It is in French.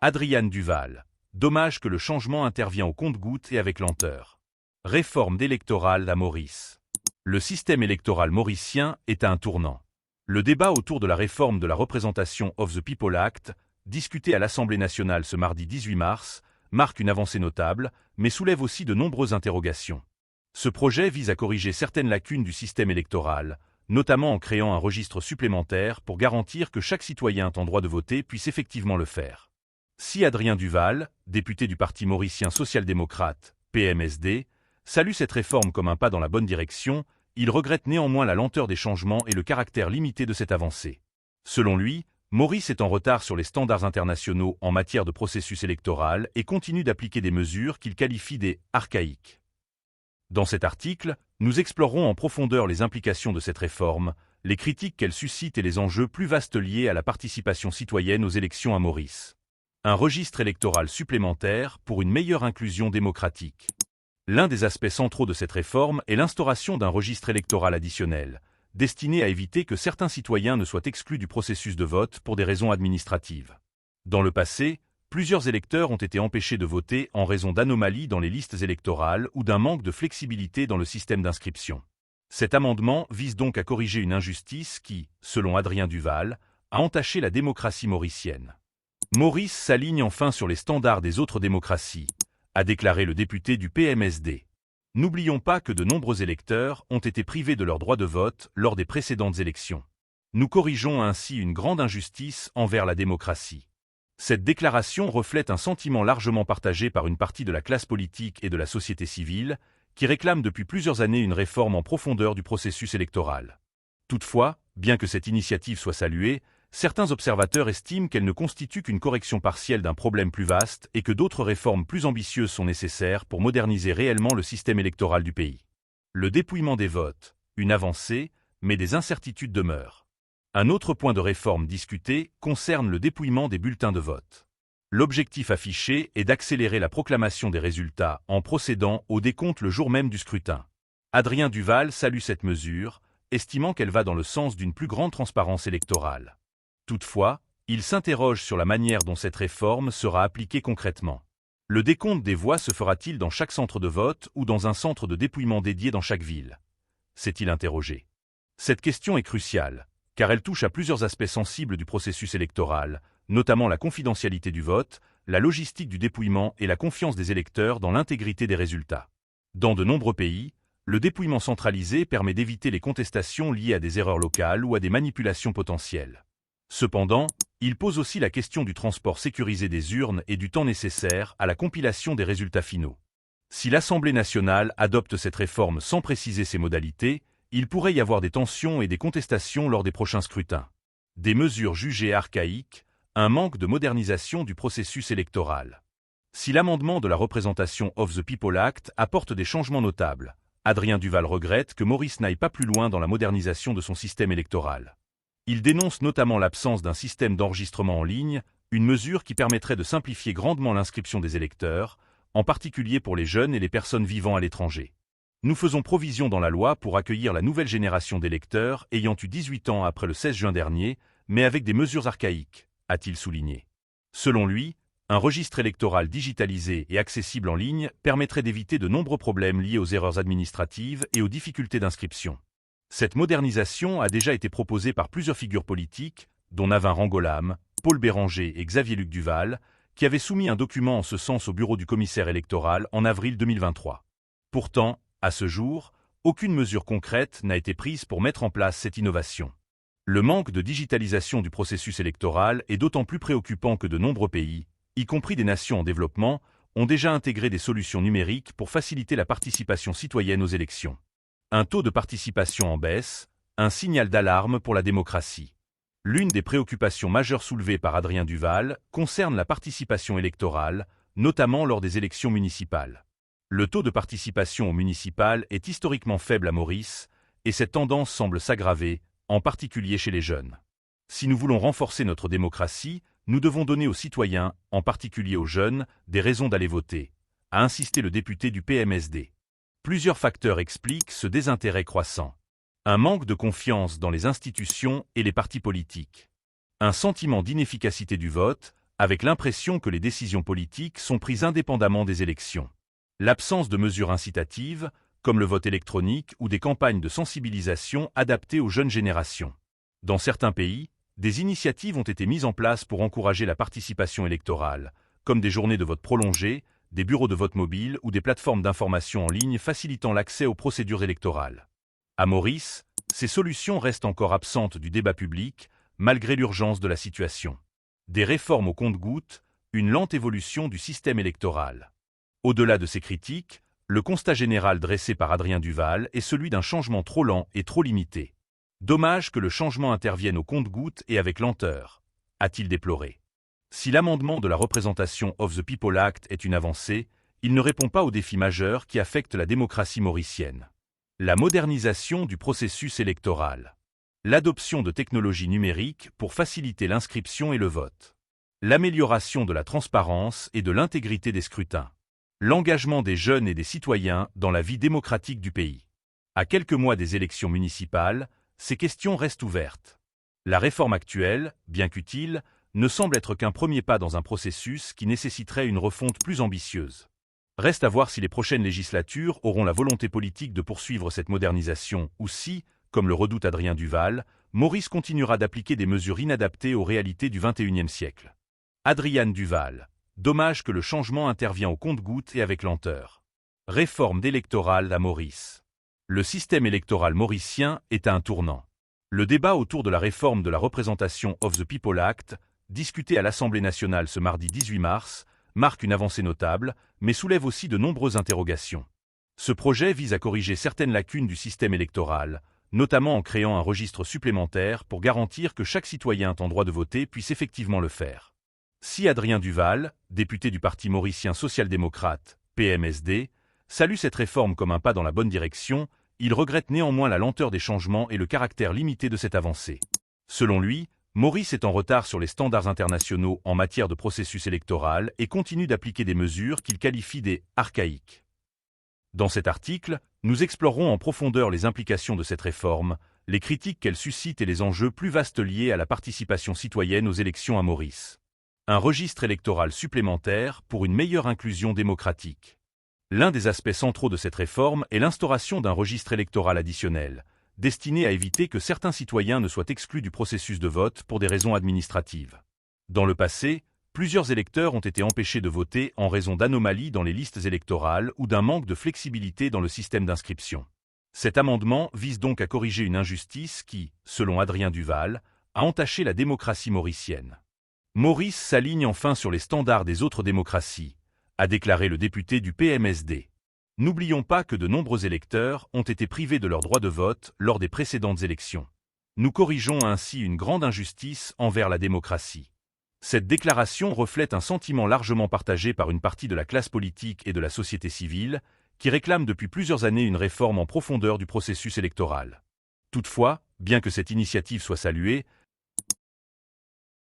Adrian Duval. Dommage que le changement intervient au compte-gouttes et avec lenteur. Réforme électorale à Maurice. Le système électoral mauricien est à un tournant. Le débat autour de la réforme de la représentation of the People Act, discuté à l'Assemblée nationale ce mardi 18 mars, marque une avancée notable, mais soulève aussi de nombreuses interrogations. Ce projet vise à corriger certaines lacunes du système électoral, notamment en créant un registre supplémentaire pour garantir que chaque citoyen en droit de voter puisse effectivement le faire. Si Adrien Duval, député du Parti mauricien social-démocrate, PMSD, salue cette réforme comme un pas dans la bonne direction, il regrette néanmoins la lenteur des changements et le caractère limité de cette avancée. Selon lui, Maurice est en retard sur les standards internationaux en matière de processus électoral et continue d'appliquer des mesures qu'il qualifie des « archaïques ». Dans cet article, nous explorerons en profondeur les implications de cette réforme, les critiques qu'elle suscite et les enjeux plus vastes liés à la participation citoyenne aux élections à Maurice. Un registre électoral supplémentaire pour une meilleure inclusion démocratique. L'un des aspects centraux de cette réforme est l'instauration d'un registre électoral additionnel, destiné à éviter que certains citoyens ne soient exclus du processus de vote pour des raisons administratives. Dans le passé, plusieurs électeurs ont été empêchés de voter en raison d'anomalies dans les listes électorales ou d'un manque de flexibilité dans le système d'inscription. Cet amendement vise donc à corriger une injustice qui, selon Adrien Duval, a entaché la démocratie mauricienne. Maurice s'aligne enfin sur les standards des autres démocraties, a déclaré le député du PMSD. N'oublions pas que de nombreux électeurs ont été privés de leur droit de vote lors des précédentes élections. Nous corrigeons ainsi une grande injustice envers la démocratie. Cette déclaration reflète un sentiment largement partagé par une partie de la classe politique et de la société civile, qui réclame depuis plusieurs années une réforme en profondeur du processus électoral. Toutefois, bien que cette initiative soit saluée, certains observateurs estiment qu'elle ne constitue qu'une correction partielle d'un problème plus vaste et que d'autres réformes plus ambitieuses sont nécessaires pour moderniser réellement le système électoral du pays. Le dépouillement des votes, une avancée, mais des incertitudes demeurent. Un autre point de réforme discuté concerne le dépouillement des bulletins de vote. L'objectif affiché est d'accélérer la proclamation des résultats en procédant au décompte le jour même du scrutin. Adrien Duval salue cette mesure, estimant qu'elle va dans le sens d'une plus grande transparence électorale. Toutefois, il s'interroge sur la manière dont cette réforme sera appliquée concrètement. Le décompte des voix se fera-t-il dans chaque centre de vote ou dans un centre de dépouillement dédié dans chaque ville? S'est-il interrogé. Cette question est cruciale, car elle touche à plusieurs aspects sensibles du processus électoral, notamment la confidentialité du vote, la logistique du dépouillement et la confiance des électeurs dans l'intégrité des résultats. Dans de nombreux pays, le dépouillement centralisé permet d'éviter les contestations liées à des erreurs locales ou à des manipulations potentielles. Cependant, il pose aussi la question du transport sécurisé des urnes et du temps nécessaire à la compilation des résultats finaux. Si l'Assemblée nationale adopte cette réforme sans préciser ses modalités, il pourrait y avoir des tensions et des contestations lors des prochains scrutins. Des mesures jugées archaïques, un manque de modernisation du processus électoral. Si l'amendement de la représentation of the People Act apporte des changements notables, Adrien Duval regrette que Maurice n'aille pas plus loin dans la modernisation de son système électoral. Il dénonce notamment l'absence d'un système d'enregistrement en ligne, une mesure qui permettrait de simplifier grandement l'inscription des électeurs, en particulier pour les jeunes et les personnes vivant à l'étranger. Nous faisons provision dans la loi pour accueillir la nouvelle génération d'électeurs ayant eu 18 ans après le 16 juin dernier, mais avec des mesures archaïques, a-t-il souligné. Selon lui, un registre électoral digitalisé et accessible en ligne permettrait d'éviter de nombreux problèmes liés aux erreurs administratives et aux difficultés d'inscription. Cette modernisation a déjà été proposée par plusieurs figures politiques, dont Navin Rangolam, Paul Béranger et Xavier-Luc Duval, qui avaient soumis un document en ce sens au bureau du commissaire électoral en avril 2023. Pourtant, à ce jour, aucune mesure concrète n'a été prise pour mettre en place cette innovation. Le manque de digitalisation du processus électoral est d'autant plus préoccupant que de nombreux pays, y compris des nations en développement, ont déjà intégré des solutions numériques pour faciliter la participation citoyenne aux élections. Un taux de participation en baisse, un signal d'alarme pour la démocratie. L'une des préoccupations majeures soulevées par Adrien Duval concerne la participation électorale, notamment lors des élections municipales. Le taux de participation aux municipales est historiquement faible à Maurice, et cette tendance semble s'aggraver, en particulier chez les jeunes. Si nous voulons renforcer notre démocratie, nous devons donner aux citoyens, en particulier aux jeunes, des raisons d'aller voter, a insisté le député du PMSD. Plusieurs facteurs expliquent ce désintérêt croissant. Un manque de confiance dans les institutions et les partis politiques. Un sentiment d'inefficacité du vote, avec l'impression que les décisions politiques sont prises indépendamment des élections. L'absence de mesures incitatives, comme le vote électronique ou des campagnes de sensibilisation adaptées aux jeunes générations. Dans certains pays, des initiatives ont été mises en place pour encourager la participation électorale, comme des journées de vote prolongées, des bureaux de vote mobiles ou des plateformes d'information en ligne facilitant l'accès aux procédures électorales. À Maurice, ces solutions restent encore absentes du débat public, malgré l'urgence de la situation. Des réformes au compte-gouttes, une lente évolution du système électoral. Au-delà de ces critiques, le constat général dressé par Adrien Duval est celui d'un changement trop lent et trop limité. Dommage que le changement intervienne au compte-gouttes et avec lenteur, a-t-il déploré. Si l'amendement de la représentation of the People Act est une avancée, il ne répond pas aux défis majeurs qui affectent la démocratie mauricienne. La modernisation du processus électoral. L'adoption de technologies numériques pour faciliter l'inscription et le vote. L'amélioration de la transparence et de l'intégrité des scrutins. L'engagement des jeunes et des citoyens dans la vie démocratique du pays. À quelques mois des élections municipales, ces questions restent ouvertes. La réforme actuelle, bien qu'utile, ne semble être qu'un premier pas dans un processus qui nécessiterait une refonte plus ambitieuse. Reste à voir si les prochaines législatures auront la volonté politique de poursuivre cette modernisation ou si, comme le redoute Adrien Duval, Maurice continuera d'appliquer des mesures inadaptées aux réalités du XXIe siècle. Adrien Duval. Dommage que le changement intervient au compte-gouttes et avec lenteur. Réforme électorale à Maurice. Le système électoral mauricien est à un tournant. Le débat autour de la réforme de la représentation of the People Act, discuté à l'Assemblée nationale ce mardi 18 mars, marque une avancée notable, mais soulève aussi de nombreuses interrogations. Ce projet vise à corriger certaines lacunes du système électoral, notamment en créant un registre supplémentaire pour garantir que chaque citoyen en droit de voter puisse effectivement le faire. Si Adrien Duval, député du Parti mauricien social-démocrate, PMSD, salue cette réforme comme un pas dans la bonne direction, il regrette néanmoins la lenteur des changements et le caractère limité de cette avancée. Selon lui, Maurice est en retard sur les standards internationaux en matière de processus électoral et continue d'appliquer des mesures qu'il qualifie des « archaïques ». Dans cet article, nous explorerons en profondeur les implications de cette réforme, les critiques qu'elle suscite et les enjeux plus vastes liés à la participation citoyenne aux élections à Maurice. Un registre électoral supplémentaire pour une meilleure inclusion démocratique. L'un des aspects centraux de cette réforme est l'instauration d'un registre électoral additionnel, destiné à éviter que certains citoyens ne soient exclus du processus de vote pour des raisons administratives. Dans le passé, plusieurs électeurs ont été empêchés de voter en raison d'anomalies dans les listes électorales ou d'un manque de flexibilité dans le système d'inscription. Cet amendement vise donc à corriger une injustice qui, selon Adrien Duval, a entaché la démocratie mauricienne. Maurice s'aligne enfin sur les standards des autres démocraties, a déclaré le député du PMSD. N'oublions pas que de nombreux électeurs ont été privés de leur droit de vote lors des précédentes élections. Nous corrigeons ainsi une grande injustice envers la démocratie. Cette déclaration reflète un sentiment largement partagé par une partie de la classe politique et de la société civile, qui réclame depuis plusieurs années une réforme en profondeur du processus électoral. Toutefois, bien que cette initiative soit saluée,